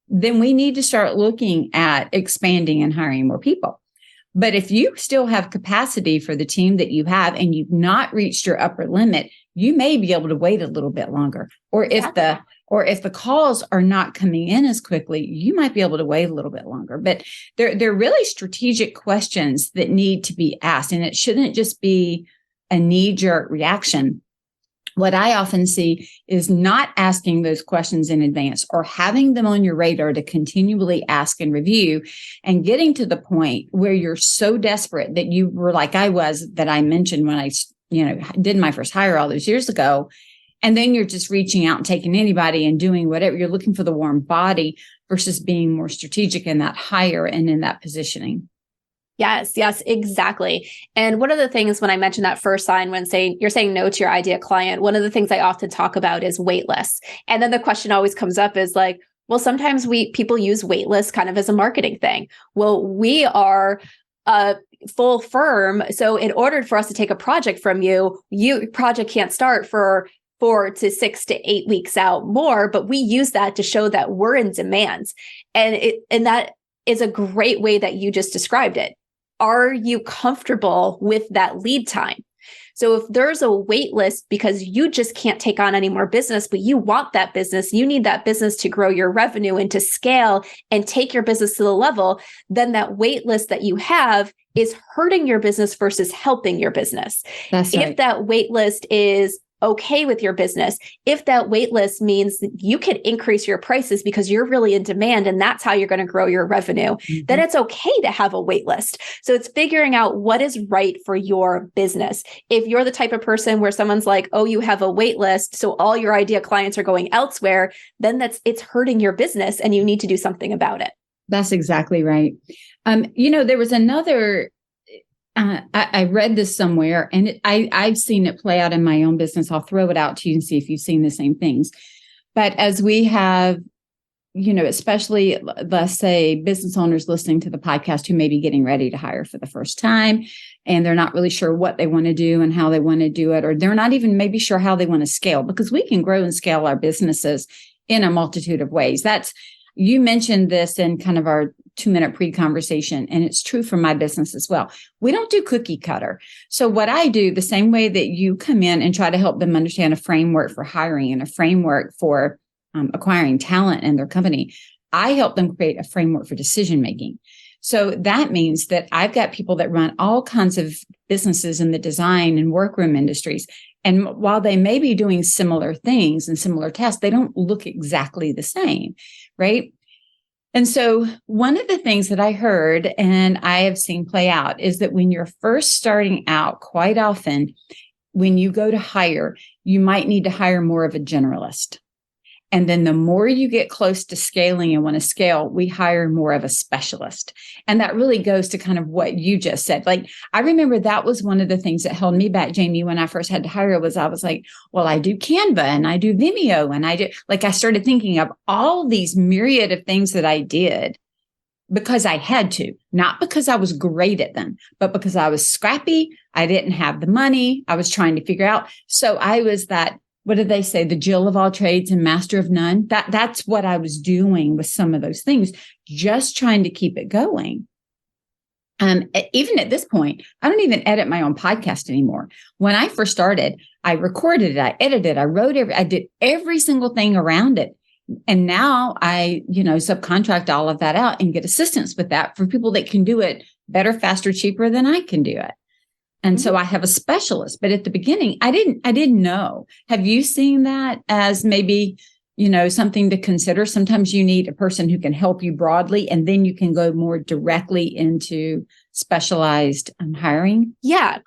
then we need to start looking at expanding and hiring more people. But if you still have capacity for the team that you have and you've not reached your upper limit, you may be able to wait a little bit longer. Or if the calls are not coming in as quickly, you might be able to wait a little bit longer. But they're really strategic questions that need to be asked. And it shouldn't just be a knee-jerk reaction. What I often see is not asking those questions in advance or having them on your radar to continually ask and review, and getting to the point where you're so desperate that you were like I was, that I mentioned when I did my first hire all those years ago. And then you're just reaching out and taking anybody and doing whatever. You're looking for the warm body versus being more strategic in that hire and in that positioning. Yes, exactly. And one of the things when I mentioned that first sign, when you're saying no to your ideal client, one of the things I often talk about is wait lists. And then the question always comes up is like, well, sometimes people use wait lists kind of as a marketing thing. Well, we are a full firm. So in order for us to take a project from you, project can't start for 4 to 6 to 8 weeks out more, but we use that to show that we're in demand. And that is a great way that you just described it. Are you comfortable with that lead time? So if there's a wait list because you just can't take on any more business, but you want that business, you need that business to grow your revenue and to scale and take your business to the level, then that wait list that you have is hurting your business versus helping your business. That's right. If that wait list is okay with your business, if that wait list means that you can increase your prices because you're really in demand and that's how you're going to grow your revenue, then it's okay to have a wait list. So it's figuring out what is right for your business. If you're the type of person where someone's like, oh, you have a wait list, so all your idea clients are going elsewhere, then it's hurting your business and you need to do something about it. That's exactly right. There was another I read this somewhere, and I've seen it play out in my own business. I'll throw it out to you and see if you've seen the same things. But as we have, especially, let's say, business owners listening to the podcast who may be getting ready to hire for the first time, and they're not really sure what they want to do and how they want to do it, or they're not even maybe sure how they want to scale, because we can grow and scale our businesses in a multitude of ways. You mentioned this in kind of our 2-minute pre-conversation, and it's true for my business as well. We don't do cookie cutter. So what I do, the same way that you come in and try to help them understand a framework for hiring and a framework for acquiring talent in their company, I help them create a framework for decision-making. So that means that I've got people that run all kinds of businesses in the design and workroom industries. And while they may be doing similar things and similar tasks, they don't look exactly the same, right? And so one of the things that I heard and I have seen play out is that when you're first starting out, quite often, when you go to hire, you might need to hire more of a generalist. And then the more you get close to scaling and want to scale, we hire more of a specialist. And that really goes to kind of what you just said. Like, I remember that was one of the things that held me back, Jamie, when I first had to hire was I was like, well, I do Canva and I do Vimeo and I started thinking of all these myriad of things that I did because I had to, not because I was great at them, but because I was scrappy. I didn't have the money. I was trying to figure out. So I was that, what did they say? The Jill of all trades and master of none. That's what I was doing with some of those things, just trying to keep it going. Even at this point, I don't even edit my own podcast anymore. When I first started, I recorded it, I edited, I wrote I did every single thing around it. And now I, subcontract all of that out and get assistance with that for people that can do it better, faster, cheaper than I can do it. And so I have a specialist, but at the beginning, I didn't know. Have you seen that as maybe, something to consider? Sometimes you need a person who can help you broadly, and then you can go more directly into specialized hiring. Yeah.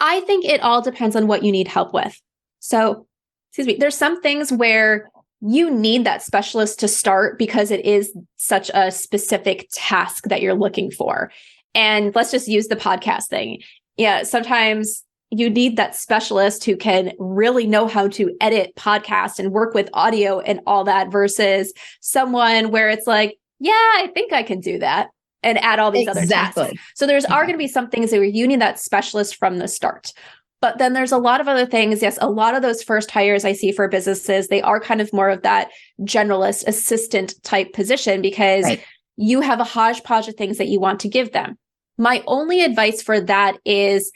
I think it all depends on what you need help with. So, there's some things where you need that specialist to start because it is such a specific task that you're looking for. And let's just use the podcast thing. Yeah, sometimes you need that specialist who can really know how to edit podcasts and work with audio and all that versus someone where it's like, yeah, I think I can do that and add all these other tasks. So are going to be some things where you need that specialist from the start. But then there's a lot of other things. Yes, a lot of those first hires I see for businesses, they are kind of more of that generalist assistant type position because you have a hodgepodge of things that you want to give them. My only advice for that is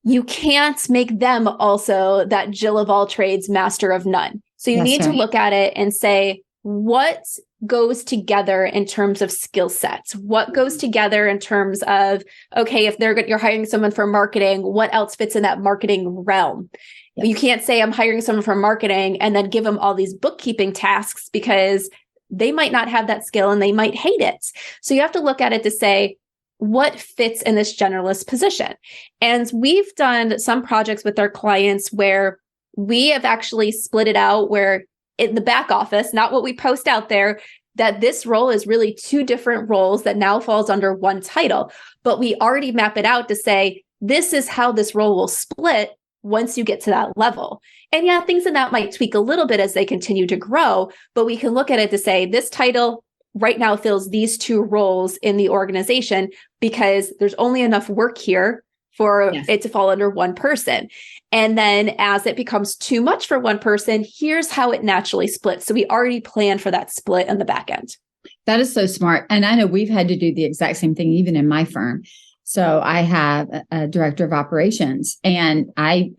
you can't make them also that Jill of all trades, master of none. So you need to look at it and say, what goes together in terms of skill sets? What goes together in terms of, okay, if you're hiring someone for marketing, what else fits in that marketing realm? Yep. You can't say I'm hiring someone for marketing and then give them all these bookkeeping tasks because they might not have that skill and they might hate it. So you have to look at it to say, what fits in this generalist position? And we've done some projects with our clients where we have actually split it out where in the back office, not what we post out there, that this role is really two different roles that now falls under one title. But we already map it out to say, this is how this role will split once you get to that level. And yeah, things in that might tweak a little bit as they continue to grow, but we can look at it to say, this title right now fills these two roles in the organization because there's only enough work here for it to fall under one person. And then as it becomes too much for one person, here's how it naturally splits. So we already planned for that split on the back end. That is so smart. And I know we've had to do the exact same thing, even in my firm. So I have a director of operations and I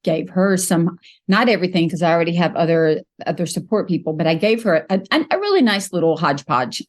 gave her some, not everything, because I already have other support people, but I gave her a really nice little hodgepodge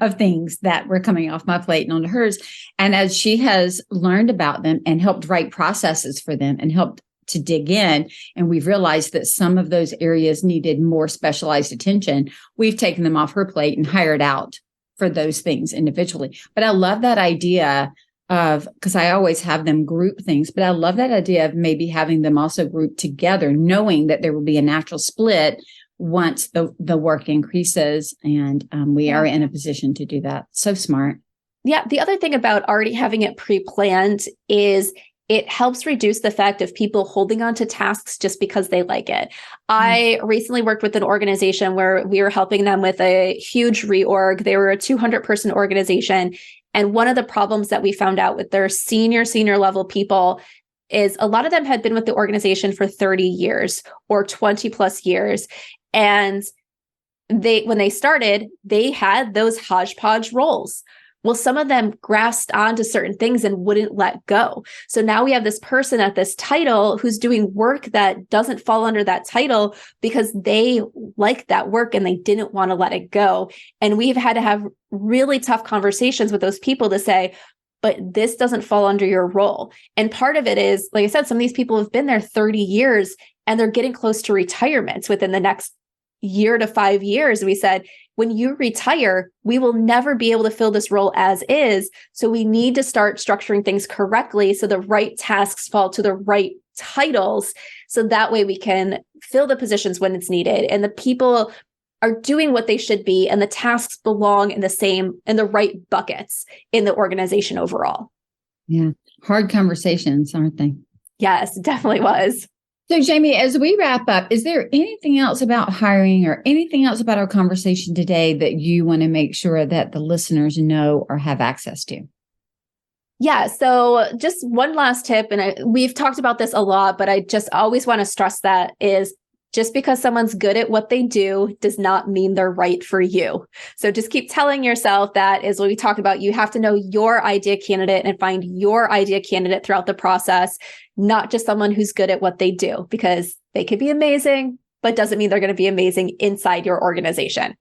of things that were coming off my plate and onto hers. And as she has learned about them and helped write processes for them and helped to dig in, and we've realized that some of those areas needed more specialized attention, we've taken them off her plate and hired out for those things individually. But I love that idea of, because I always have them group things, but I love that idea of maybe having them also group together, knowing that there will be a natural split once the work increases and we are in a position to do that. So smart. Yeah. The other thing about already having it pre-planned is it helps reduce the fact of people holding on to tasks just because they like it. I recently worked with an organization where we were helping them with a huge reorg. They were a 200-person organization. And one of the problems that we found out with their senior level people is a lot of them had been with the organization for 30 years or 20 plus years. And when they started, they had those hodgepodge roles. Well, some of them grasped onto certain things and wouldn't let go. So now we have this person at this title who's doing work that doesn't fall under that title because they like that work and they didn't want to let it go. And we've had to have really tough conversations with those people to say, but this doesn't fall under your role. And part of it is, like I said, some of these people have been there 30 years and they're getting close to retirement within the next year to 5 years. We said, when you retire, we will never be able to fill this role as is. So we need to start structuring things correctly so the right tasks fall to the right titles. So that way we can fill the positions when it's needed and the people are doing what they should be and the tasks belong in the right buckets in the organization overall. Yeah. Hard conversations, aren't they? Yes, it definitely was. So Jamie, as we wrap up, is there anything else about hiring or anything else about our conversation today that you want to make sure that the listeners know or have access to? Yeah. So just one last tip, and we've talked about this a lot, but I just always want to stress that is just because someone's good at what they do does not mean they're right for you. So just keep telling yourself that is what we talked about. You have to know your ideal candidate and find your ideal candidate throughout the process, not just someone who's good at what they do, because they could be amazing, but doesn't mean they're going to be amazing inside your organization.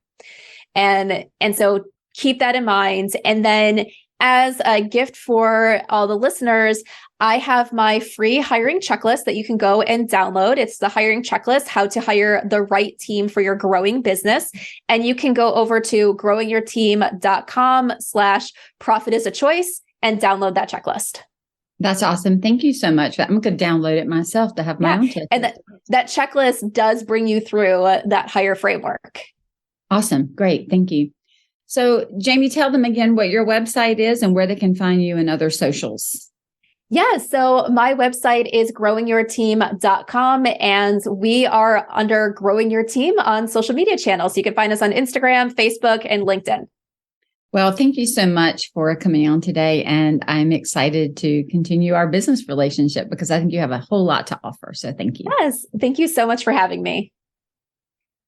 And so keep that in mind. And then as a gift for all the listeners, I have my free hiring checklist that you can go and download. It's the hiring checklist, how to hire the right team for your growing business. And you can go over to growingyourteam.com/profit-is-a-choice and download that checklist. That's awesome. Thank you so much. I'm going to download it myself to have my own checklist. And that checklist does bring you through that hire framework. Awesome. Great. Thank you. So Jamie, tell them again what your website is and where they can find you and other socials. Yeah, so my website is growingyourteam.com, and we are under Growing Your Team on social media channels. You can find us on Instagram, Facebook, and LinkedIn. Well, thank you so much for coming on today. And I'm excited to continue our business relationship because I think you have a whole lot to offer. So thank you. Yes, thank you so much for having me.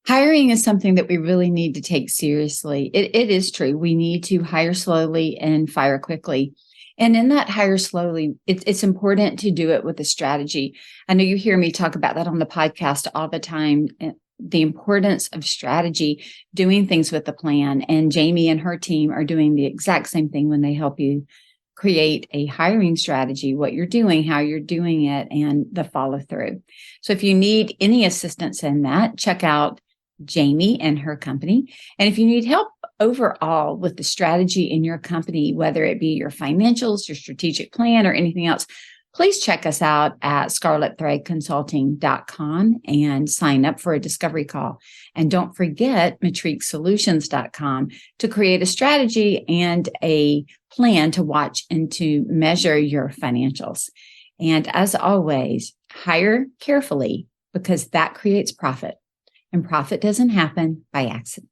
Hiring is something that we really need to take seriously. It is true. We need to hire slowly and fire quickly. And in that hire slowly, it's important to do it with a strategy. I know you hear me talk about that on the podcast all the time, the importance of strategy, doing things with a plan. And Jamie and her team are doing the exact same thing when they help you create a hiring strategy, what you're doing, how you're doing it, and the follow through. So if you need any assistance in that, check out Jamie and her company. And if you need help overall with the strategy in your company, whether it be your financials, your strategic plan, or anything else, please check us out at scarletthreadconsulting.com and sign up for a discovery call. And don't forget matriquesolutions.com to create a strategy and a plan to watch and to measure your financials. And as always, hire carefully because that creates profit. And profit doesn't happen by accident.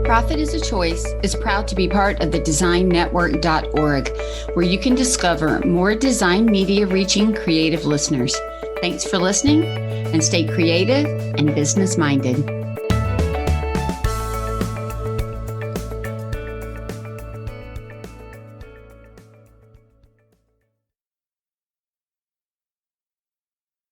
Profit is a Choice is proud to be part of the designnetwork.org, where you can discover more design media reaching creative listeners. Thanks for listening and stay creative and business minded.